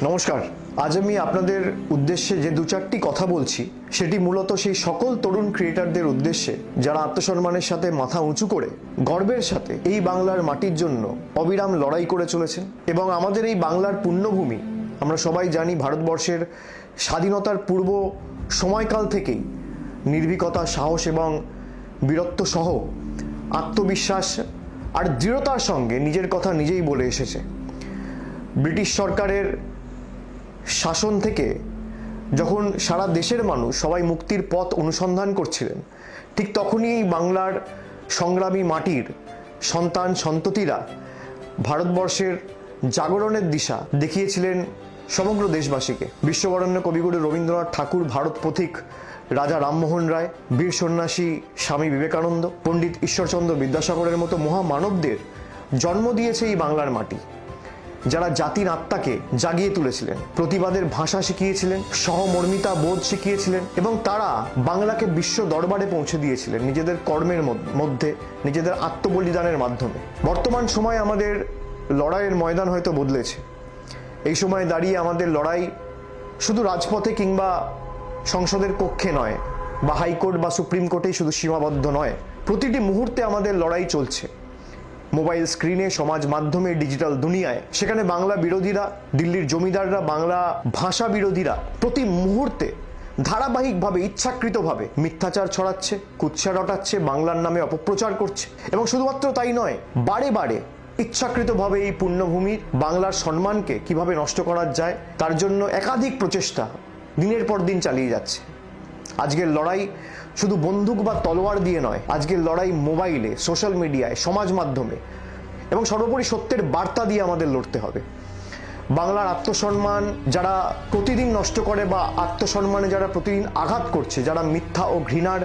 নমস্কার। আজ আমি আপনাদের উদ্দেশ্যে যে দু চারটি কথা বলছি সেটি মূলত সেই সকল তরুণ ক্রিয়েটারদের উদ্দেশ্যে যারা আত্মসম্মানের সাথে মাথা উঁচু করে গর্বের সাথে এই বাংলার মাটির জন্য অবিরাম লড়াই করে চলেছেন। এবং আমাদের এই বাংলার পুণ্যভূমি, আমরা সবাই জানি ভারতবর্ষের স্বাধীনতার পূর্ব সময়কাল থেকেই নির্ভীকতা, সাহস এবং বীরত্ব সহ আত্মবিশ্বাস আর দৃঢ়তার সঙ্গে নিজের কথা নিজেই বলে এসেছে। ব্রিটিশ সরকারের শাসন থেকে যখন সারা দেশের মানুষ সবাই মুক্তির পথ অনুসন্ধান করছিলেন, ঠিক তখনই এই বাংলার সংগ্রামী মাটির সন্তান সন্ততিরা ভারতবর্ষের জাগরণের দিশা দেখিয়েছিলেন সমগ্র দেশবাসীকে। বিশ্ববরেণ্য কবিগুরু রবীন্দ্রনাথ ঠাকুর, ভারত পথিক রাজা রামমোহন রায়, বীর সন্ন্যাসী স্বামী বিবেকানন্দ, পণ্ডিত ঈশ্বরচন্দ্র বিদ্যাসাগরের মতো মহামানবদের জন্ম দিয়েছে এই বাংলার মাটি, যারা জাতির আত্মাকে জাগিয়ে তুলেছিলেন, প্রতিবাদের ভাষা শিখিয়েছিলেন, সহমর্মিতা বোধ শিখিয়েছিলেন এবং তারা বাংলাকে বিশ্ব দরবারে পৌঁছে দিয়েছিলেন নিজেদের কর্মের মধ্যে, নিজেদের আত্মবলিদানের মাধ্যমে। বর্তমান সময়ে আমাদের লড়াইয়ের ময়দান হয়তো বদলেছে। এই সময় দাঁড়িয়ে আমাদের লড়াই শুধু রাজপথে কিংবা সংসদের কক্ষে নয়, বা হাইকোর্ট বা সুপ্রিম কোর্টেই শুধু সীমাবদ্ধ নয়। প্রতিটি মুহূর্তে আমাদের লড়াই চলছে মোবাইল স্ক্রিনে, সমাজ মাধ্যমে, ডিজিটাল দুনিয়ায়। সেখানে বাংলা বিরোধীরা, দিল্লির জমিদাররা, বাংলা ভাষা বিরোধীরা প্রতি মুহূর্তে ধারাবাহিকভাবে, ইচ্ছাকৃতভাবে মিথ্যাচার ছড়াচ্ছে, কুৎসা রটাচ্ছে, বাংলার নামে অপপ্রচার করছে। এবং শুধুমাত্র তাই নয়, বারে বারে ইচ্ছাকৃতভাবে এই পুণ্যভূমির বাংলার সম্মানকে কিভাবে নষ্ট করা যায় তার জন্য একাধিক প্রচেষ্টা দিনের পর দিন চালিয়ে যাচ্ছে। আজকের লড়াই শুধু বন্দুক বা তলোয়ার দিয়ে নয়, আজকের লড়াই মোবাইলে, সোশ্যাল মিডিয়ায়, সমাজ মাধ্যমে এবং সর্বোপরি সত্যের বার্তা দিয়ে আমাদের লড়তে হবে। বাংলার আত্মসম্মান যারা প্রতিদিন নষ্ট করে বা আত্মসম্মানে যারা প্রতিদিন আঘাত করছে, যারা মিথ্যা ও ঘৃণার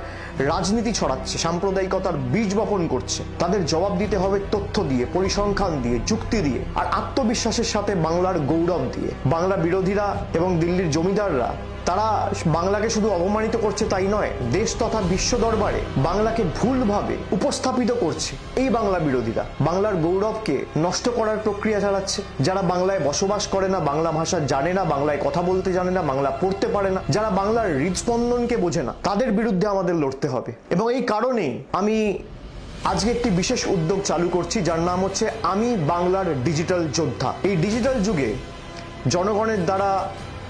রাজনীতি ছড়াচ্ছে, সাম্প্রদায়িকতার বীজ বপন করছে, তাদের জবাব দিতে হবে তথ্য দিয়ে, পরিসংখ্যান দিয়ে, যুক্তি দিয়ে আর আত্মবিশ্বাসের সাথে বাংলার গৌরব দিয়ে। বাংলা বিরোধীরা এবং দিল্লির জমিদাররা তারা বাংলাকে শুধু অপমানিত করছে তাই নয়, দেশ তথা বিশ্ব দরবারে বাংলাকে ভুলভাবে উপস্থাপিত করছে। এই বাংলা বিরোধীরা বাংলার গৌরবকে নষ্ট করার প্রক্রিয়া চালাচ্ছে। যারা বাংলায় বসবাস করে না, বাংলা ভাষা জানে না, বাংলায় কথা বলতে জানে না, বাংলা পড়তে পারে না, যারা বাংলার হৃদস্পন্দনকে বোঝে না, তাদের বিরুদ্ধে আমাদের লড়তে হবে। এবং এই কারণেই আমি আজকে একটি বিশেষ উদ্যোগ চালু করছি, যার নাম হচ্ছে আমি বাংলার ডিজিটাল যোদ্ধা। এই ডিজিটাল যুগে জনগণের দ্বারা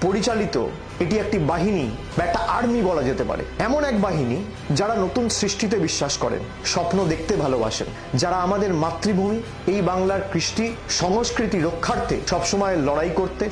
পরিচালিত এটি একটি বাহিনী বা একটা আর্মি বলা যেতে পারে। এমন এক বাহিনী যারা নতুন সৃষ্টিতে বিশ্বাস করেন, স্বপ্ন দেখতে ভালোবাসেন, যারা আমাদের মাতৃভূমি এই বাংলার কৃষ্টি সংস্কৃতি রক্ষার্থে সবসময় লড়াই করতে